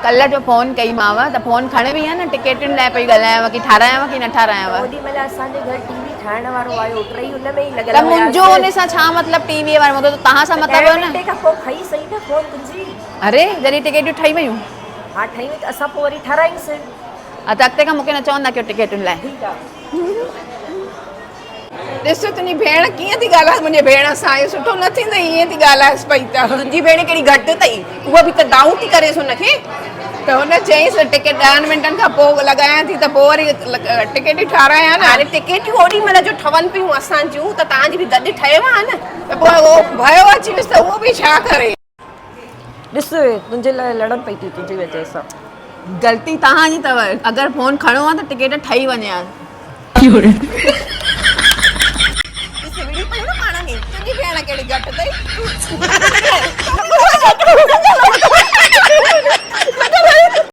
कल्ह जो फोन कई माव त फोन खणे वई न टिकेटुनि लाइ पई ॻाल्हायांव की ठारायांव की न ठारायांव। ओॾी महिल असांजे घर टीवी ठाहिण वारो आयो टई हुन में ई लॻल त मुंहिंजो हुन सां छा मतिलबु टीवीअ वारे मूंखे त तव्हां सां मतिलबु हो न। खां पोइ खई सही न फोन तुंहिंजी। अरे जॾहिं टिकेटियूं ठही वयूं। हा ठही वई त असां पोइ वरी ठाराईंसीं। त अॻिते खां मूंखे न चवंदा कयो टिकेटुनि लाइ। ठीकु आहे। ॾिस तुंहिंजी भेण कीअं थी ॻाल्हाए मुंहिंजे भेण सां इहो सुठो न थींदो ईअं थी ॻाल्हाएसि पई त तुंहिंजी भेण कहिड़ी घटि अथई उहा बि त दाऊ थी करेसि हुनखे त हुन चयईंसि टिकेट 10 मिंटनि खां पोइ लॻायां थी त पोइ वरी टिकेटियूं ठारायां न। हाणे टिकेटियूं ओॾी महिल जो ठहनि पियूं असांजियूं त तव्हांजी बि गॾु ठहियो आहे न त पोइ उहो भयो अची वियुसि त उहो बि छा करे। ॾिस तुंहिंजे लाइ लड़नि पई थी तुंहिंजी वजह सां। ग़लती तव्हांजी अथव अगरि फोन खणो आहे त टिकेट ठही वञे हा। तुंहिंजी भेण कहिड़ी घटि अथई